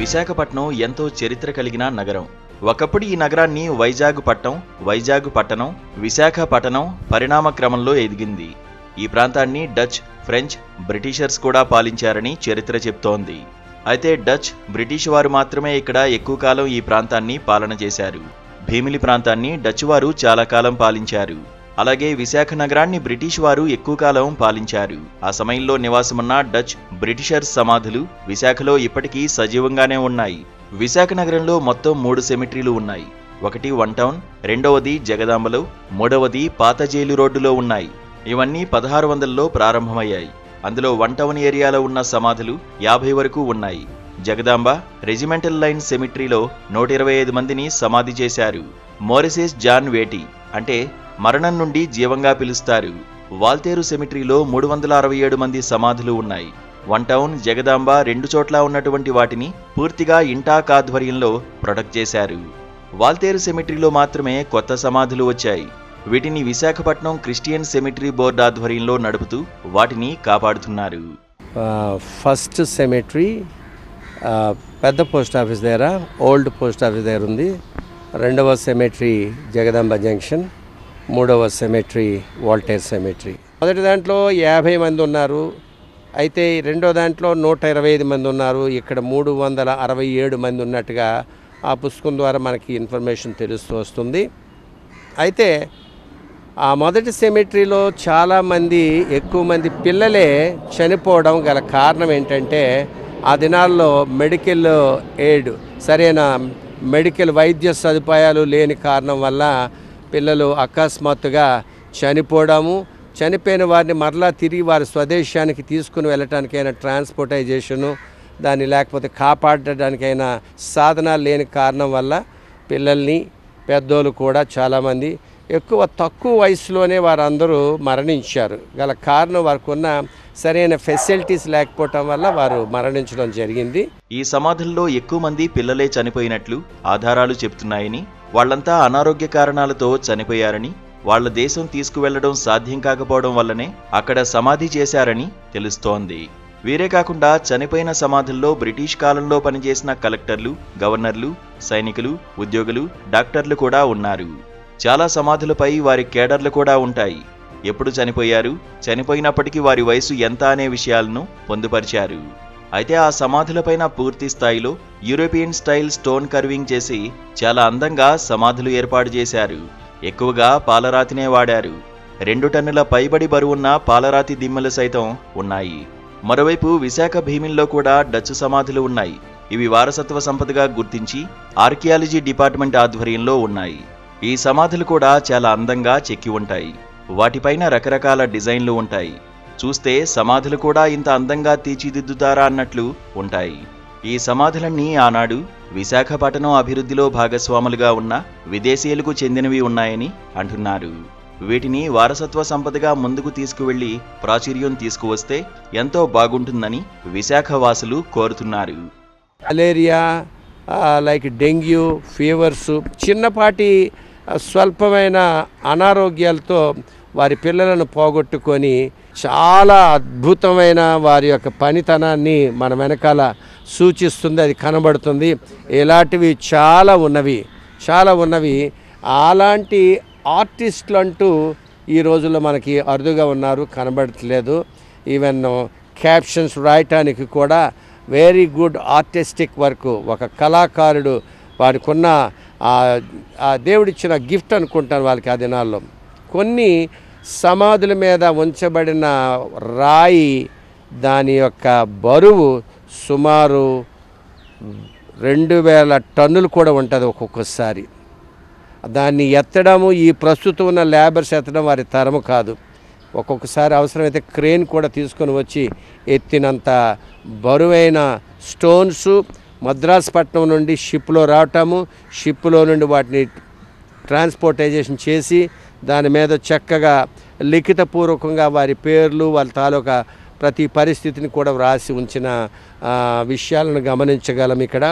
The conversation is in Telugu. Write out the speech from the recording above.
విశాఖపట్నం ఎంతో చరిత్ర కలిగిన నగరం. ఒకప్పుడు ఈ నగరాన్ని వైజాగ్ పట్టణం, విశాఖపట్నం పరిణామ క్రమంలో ఎదిగింది. ఈ ప్రాంతాన్ని డచ్, ఫ్రెంచ్, బ్రిటిషర్స్ కూడా పాలించారని చరిత్ర చెప్తోంది. అయితే డచ్, బ్రిటిష్ వారు మాత్రమే ఇక్కడ ఎక్కువ కాలం ఈ ప్రాంతాన్ని పాలన చేశారు. భీమిలి ప్రాంతాన్ని డచ్ వారు చాలా కాలం పాలించారు. అలాగే విశాఖ నగరాన్ని బ్రిటిష్ వారు ఎక్కువ కాలం పాలించారు. ఆ సమయంలో నివాసమున్న డచ్, బ్రిటిషర్స్ సమాధులు విశాఖలో ఇప్పటికీ సజీవంగానే ఉన్నాయి. విశాఖ నగరంలో మొత్తం 3 సెమిట్రీలు ఉన్నాయి. ఒకటి వన్ టౌన్, రెండవది జగదాంబలో, మూడవది పాత జైలు రోడ్డులో ఉన్నాయి. ఇవన్నీ 1600లో ప్రారంభమయ్యాయి. అందులో వన్ టౌన్ ఏరియాలో ఉన్న సమాధులు 50 వరకు ఉన్నాయి. జగదాంబ రెజిమెంటల్ లైన్ సెమిట్రీలో 125 మందిని సమాధి చేశారు. మోరిసెస్ జాన్ వేటి అంటే మరణం నుండి జీవంగా పిలుస్తారు. వాల్తేరు సెమిట్రీలో 367 మంది సమాధులు ఉన్నాయి. వన్ టౌన్, జగదాంబ 2 చోట్ల ఉన్నటువంటి వాటిని పూర్తిగా ఇంటాక్ ఆధ్వర్యంలో ప్రొటెక్ట్ చేశారు. వాల్తేరు సెమిట్రీలో మాత్రమే కొత్త సమాధులు వచ్చాయి. వీటిని విశాఖపట్నం క్రిస్టియన్ సెమిట్రీ బోర్డు ఆధ్వర్యంలో నడుపుతూ వాటిని కాపాడుతున్నారు. ఫస్ట్ సెమిట్రీ పెద్ద పోస్ట్ ఆఫీస్ దగ్గర, ఓల్డ్ పోస్ట్ ఆఫీస్ దగ్గర ఉంది. రెండవ సెమిట్రీ జగదాంబ జంక్షన్, మూడవ సెమిట్రీ వాల్టేర్ సెమిట్రీ. మొదటి దాంట్లో 50 మంది ఉన్నారు. అయితే రెండో దాంట్లో 125 మంది ఉన్నారు. ఇక్కడ 367 మంది ఉన్నట్టుగా ఆ పుస్తకం ద్వారా మనకి ఇన్ఫర్మేషన్ తెలుస్తూ వస్తుంది. అయితే ఆ మొదటి సెమిట్రీలో చాలామంది, ఎక్కువ మంది పిల్లలే చనిపోవడం గల కారణం ఏంటంటే ఆ దినాల్లో మెడికల్ ఎయిడ్, సరైన మెడికల్ వైద్య సదుపాయాలు లేని కారణం వల్ల పిల్లలు అకస్మాత్తుగా చనిపోవడము, చనిపోయిన వారిని మరలా తిరిగి వారి స్వదేశానికి తీసుకుని వెళ్ళటానికైనా ట్రాన్స్పోర్టైజేషను, దాన్ని లేకపోతే కాపాడడానికైనా సాధనాలు లేని కారణం వల్ల పిల్లల్ని, పెద్దోళ్ళు కూడా చాలామంది తక్కువ వయసులోనే వారందరూ మరణించారు. గల కారణం వారికి ఉన్న సరైన ఫెసిలిటీస్ లేకపోవటం వల్ల వారు మరణించడం జరిగింది. ఈ సమాధుల్లో ఎక్కువ మంది పిల్లలే చనిపోయినట్లు ఆధారాలు చెబుతున్నాయని, వాళ్లంతా అనారోగ్య కారణాలతో చనిపోయారని, వాళ్ల దేశం తీసుకువెళ్లడం సాధ్యం కాకపోవడం వల్లనే అక్కడ సమాధి చేశారని తెలుస్తోంది. వీరే కాకుండా చనిపోయిన సమాధుల్లో బ్రిటిష్ కాలంలో పనిచేసిన కలెక్టర్లు, గవర్నర్లు, సైనికులు, ఉద్యోగులు, డాక్టర్లు కూడా ఉన్నారు. చాలా సమాధులపై వారి కేడర్లు కూడా ఉంటాయి. ఎప్పుడు చనిపోయారు, చనిపోయినప్పటికీ వారి వయసు ఎంత అనే విషయాలను పొందుపరిచారు. అయితే ఆ సమాధులపైన పూర్తి స్థాయిలో యూరోపియన్ స్టైల్ స్టోన్ కర్వింగ్ చేసి చాలా అందంగా సమాధులు ఏర్పాటు చేశారు. ఎక్కువగా పాలరాతినే వాడారు. 2 టన్నుల పైబడి బరువున్న పాలరాతి దిమ్మలు సైతం ఉన్నాయి. మరోవైపు విశాఖ భీమిల్లో కూడా డచ్ సమాధులు ఉన్నాయి. ఇవి వారసత్వ సంపదగా గుర్తించి ఆర్కియాలజీ డిపార్ట్మెంట్ ఆధ్వర్యంలో ఉన్నాయి. ఈ సమాధులు కూడా చాలా అందంగా చెక్కి ఉంటాయి. వాటిపైన రకరకాల డిజైన్లు ఉంటాయి. చూస్తే సమాధులు కూడా ఇంత అందంగా తీర్చిదిద్దుతారా అన్నట్లు ఉంటాయి. ఈ సమాధులన్నీ ఆనాడు విశాఖపట్నం అభివృద్ధిలో భాగస్వాములుగా ఉన్న విదేశీయులకు చెందినవి ఉన్నాయని అంటున్నారు. వీటిని వారసత్వ సంపదగా ముందుకు తీసుకువెళ్లి ప్రాచుర్యం తీసుకువస్తే ఎంతో బాగుంటుందని విశాఖ వాసులు కోరుతున్నారు. మలేరియా, లైక్ డెంగ్యూ, ఫీవర్స్, చిన్నపాటి స్వల్పమైన అనారోగ్యాలతో వారి పిల్లలను పోగొట్టుకొని చాలా అద్భుతమైన వారి యొక్క పనితనాన్ని మన వెనకాల సూచిస్తుంది, అది కనబడుతుంది. ఇలాంటివి చాలా ఉన్నవి. అలాంటి ఆర్టిస్టులు అంటూ ఈ రోజుల్లో మనకి అరుదుగా ఉన్నారు, కనబడట్లేదు. ఈవెన్ క్యాప్షన్స్ రాయటానికి కూడా వెరీ గుడ్ ఆర్టిస్టిక్ వర్క్. ఒక కళాకారుడు వారికున్న ఆ దేవుడిచ్చిన గిఫ్ట్ అనుకుంటాను వాళ్ళకి. ఆ దినాల్లో కొన్ని సమాధుల మీద ఉంచబడిన రాయి, దాని యొక్క బరువు సుమారు 2000 టన్నులు కూడా ఉంటుంది ఒక్కొక్కసారి. దాన్ని ఎత్తడము, ఈ ప్రస్తుతం ఉన్న లేబర్స్ ఎత్తడం వారి తరము కాదు. ఒక్కొక్కసారి అవసరమైతే క్రేన్ కూడా తీసుకొని వచ్చి ఎత్తినంత బరువైన స్టోన్స్ మద్రాసుపట్నం నుండి షిప్లో రావటము, షిప్లో నుండి వాటిని ట్రాన్స్పోర్టైజేషన్ చేసి దాని మీద చక్కగా లిఖితపూర్వకంగా వారి పేర్లు, వాళ్ళ తాలూకా ప్రతి పరిస్థితిని కూడా వ్రాసి ఉంచిన విషయాలను గమనించగలం ఇక్కడ.